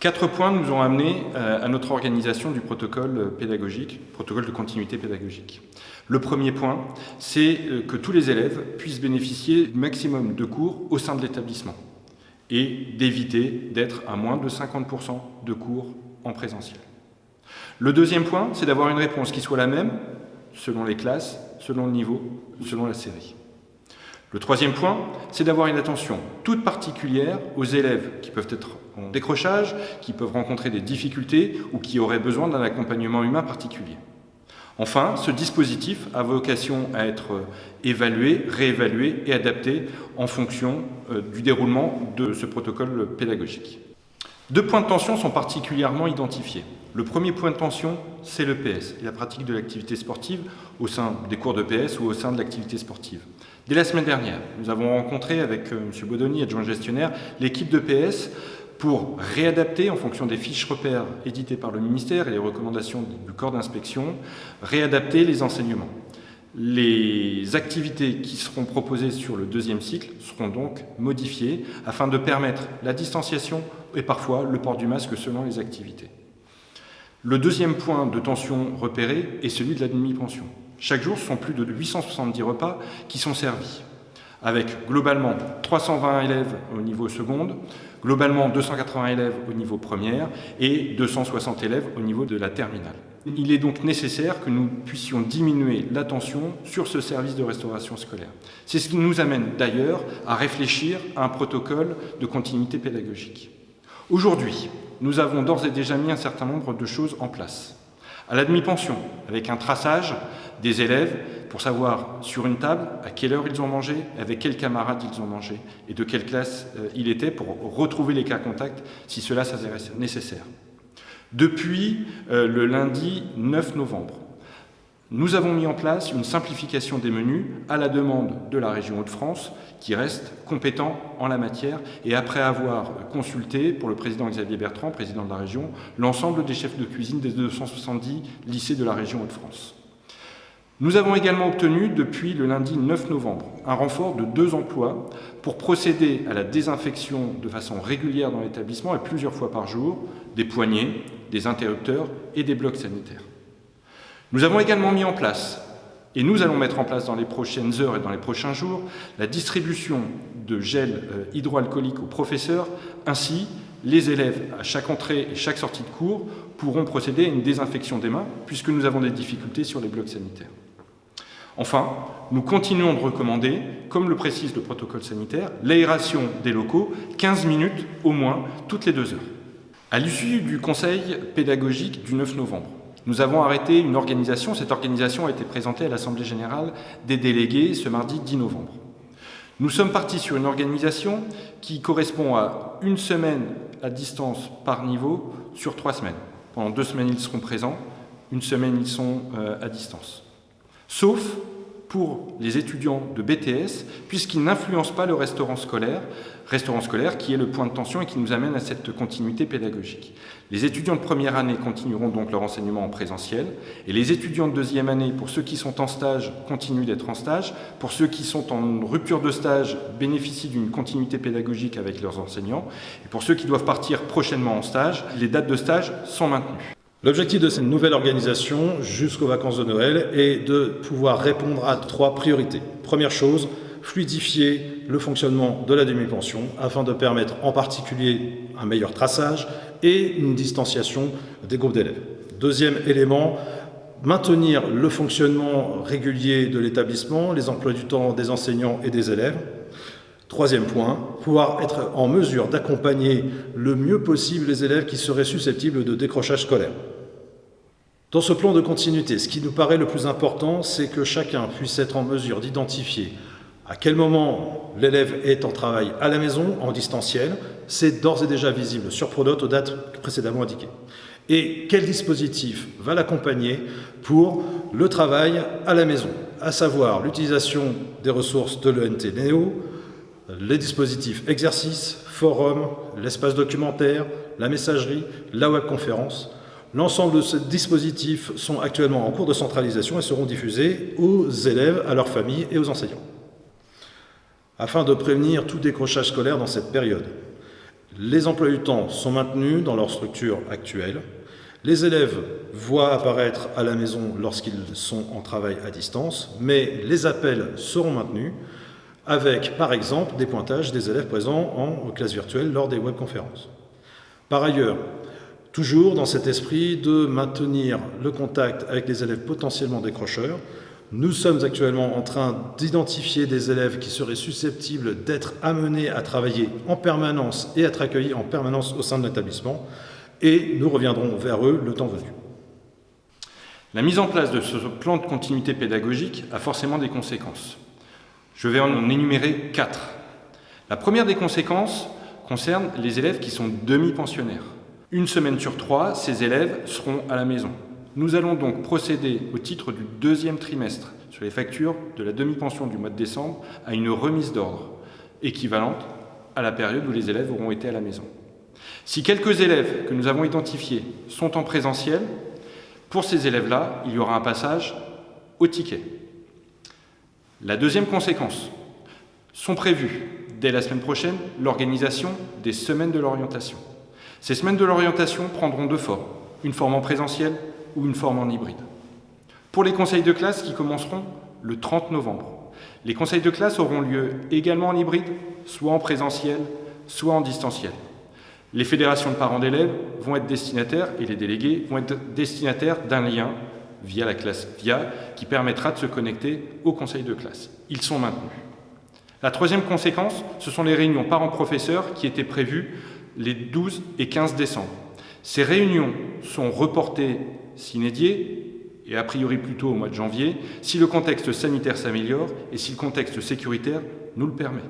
4 points nous ont amenés à notre organisation du protocole pédagogique, protocole de continuité pédagogique. Le premier point, c'est que tous les élèves puissent bénéficier du maximum de cours au sein de l'établissement et d'éviter d'être à moins de 50% de cours en présentiel. Le deuxième point, c'est d'avoir une réponse qui soit la même selon les classes, selon le niveau, selon la série. Le troisième point, c'est d'avoir une attention toute particulière aux élèves qui peuvent être en décrochage, qui peuvent rencontrer des difficultés ou qui auraient besoin d'un accompagnement humain particulier. Enfin, ce dispositif a vocation à être évalué, réévalué et adapté en fonction du déroulement de ce protocole pédagogique. 2 points de tension sont particulièrement identifiés. Le premier point de tension, c'est le PS, et la pratique de l'activité sportive au sein des cours de PS ou au sein de l'activité sportive. Dès la semaine dernière, nous avons rencontré avec M. Bodoni, adjoint gestionnaire, l'équipe de PS pour réadapter en fonction des fiches repères éditées par le ministère et les recommandations du corps d'inspection, réadapter les enseignements. Les activités qui seront proposées sur le deuxième cycle seront donc modifiées afin de permettre la distanciation et parfois le port du masque selon les activités. Le deuxième point de tension repéré est celui de la demi-pension. Chaque jour, ce sont plus de 870 repas qui sont servis, avec globalement 320 élèves au niveau seconde, globalement 280 élèves au niveau première et 260 élèves au niveau de la terminale. Il est donc nécessaire que nous puissions diminuer la tension sur ce service de restauration scolaire. C'est ce qui nous amène d'ailleurs à réfléchir à un protocole de continuité pédagogique. Aujourd'hui, nous avons d'ores et déjà mis un certain nombre de choses en place. À la demi-pension, avec un traçage des élèves pour savoir sur une table à quelle heure ils ont mangé, avec quels camarades ils ont mangé et de quelle classe il était pour retrouver les cas contacts si cela s'avère nécessaire. Depuis le lundi 9 novembre, nous avons mis en place une simplification des menus à la demande de la région Hauts-de-France qui reste compétent en la matière et après avoir consulté pour le président Xavier Bertrand, président de la région, l'ensemble des chefs de cuisine des 270 lycées de la région Hauts-de-France. Nous avons également obtenu, depuis le lundi 9 novembre, un renfort de 2 emplois pour procéder à la désinfection de façon régulière dans l'établissement et plusieurs fois par jour des poignées, des interrupteurs et des blocs sanitaires. Nous avons également mis en place, et nous allons mettre en place dans les prochaines heures et dans les prochains jours, la distribution de gel hydroalcoolique aux professeurs. Ainsi, les élèves, à chaque entrée et chaque sortie de cours, pourront procéder à une désinfection des mains, puisque nous avons des difficultés sur les blocs sanitaires. Enfin, nous continuons de recommander, comme le précise le protocole sanitaire, l'aération des locaux, 15 minutes au moins, toutes les 2 heures. À l'issue du conseil pédagogique du 9 novembre, nous avons arrêté une organisation. Cette organisation a été présentée à l'Assemblée générale des délégués ce mardi 10 novembre. Nous sommes partis sur une organisation qui correspond à 1 semaine à distance par niveau sur 3 semaines. Pendant 2 semaines, ils seront présents, 1 semaine, ils sont à distance. Sauf pour les étudiants de BTS, puisqu'ils n'influencent pas le restaurant scolaire qui est le point de tension et qui nous amène à cette continuité pédagogique. Les étudiants de première année continueront donc leur enseignement en présentiel, et les étudiants de deuxième année, pour ceux qui sont en stage, continuent d'être en stage. Pour ceux qui sont en rupture de stage, bénéficient d'une continuité pédagogique avec leurs enseignants. Et pour ceux qui doivent partir prochainement en stage, les dates de stage sont maintenues. L'objectif de cette nouvelle organisation jusqu'aux vacances de Noël est de pouvoir répondre à 3 priorités. Première chose, fluidifier le fonctionnement de la demi-pension afin de permettre en particulier un meilleur traçage et une distanciation des groupes d'élèves. Deuxième élément, maintenir le fonctionnement régulier de l'établissement, les emplois du temps des enseignants et des élèves. Troisième point, pouvoir être en mesure d'accompagner le mieux possible les élèves qui seraient susceptibles de décrochage scolaire. Dans ce plan de continuité, ce qui nous paraît le plus important, c'est que chacun puisse être en mesure d'identifier à quel moment l'élève est en travail à la maison, en distanciel. C'est d'ores et déjà visible sur Pronote aux dates précédemment indiquées. Et quel dispositif va l'accompagner pour le travail à la maison, à savoir l'utilisation des ressources de l'ENT Néo, les dispositifs exercices, forum, l'espace documentaire, la messagerie, la webconférence. L'ensemble de ces dispositifs sont actuellement en cours de centralisation et seront diffusés aux élèves, à leurs familles et aux enseignants. Afin de prévenir tout décrochage scolaire dans cette période Les emplois du temps sont maintenus dans leur structure actuelle. Les élèves voient apparaître à la maison lorsqu'ils sont en travail à distance, mais les appels seront maintenus avec, par exemple, des pointages des élèves présents en classe virtuelle lors des webconférences. Par ailleurs, toujours dans cet esprit de maintenir le contact avec les élèves potentiellement décrocheurs, nous sommes actuellement en train d'identifier des élèves qui seraient susceptibles d'être amenés à travailler en permanence et être accueillis en permanence au sein de l'établissement, et nous reviendrons vers eux le temps venu. La mise en place de ce plan de continuité pédagogique a forcément des conséquences. Je vais en énumérer 4. La première des conséquences concerne les élèves qui sont demi-pensionnaires. Une semaine sur 3, ces élèves seront à la maison. Nous allons donc procéder au titre du deuxième trimestre sur les factures de la demi-pension du mois de décembre à une remise d'ordre équivalente à la période où les élèves auront été à la maison. Si quelques élèves que nous avons identifiés sont en présentiel, pour ces élèves-là, il y aura un passage au ticket. La deuxième conséquence, sont prévues dès la semaine prochaine l'organisation des semaines de l'orientation. Ces semaines de l'orientation prendront 2 formes, une forme en présentiel ou une forme en hybride. Pour les conseils de classe qui commenceront le 30 novembre, les conseils de classe auront lieu également en hybride, soit en présentiel, soit en distanciel. Les fédérations de parents d'élèves vont être destinataires et les délégués vont être destinataires d'un lien via la classe VIA qui permettra de se connecter au conseil de classe. Ils sont maintenus. La troisième conséquence, ce sont les réunions parents-professeurs qui étaient prévues les 12 et 15 décembre. Ces réunions sont reportées sine die et a priori plutôt au mois de janvier si le contexte sanitaire s'améliore et si le contexte sécuritaire nous le permet.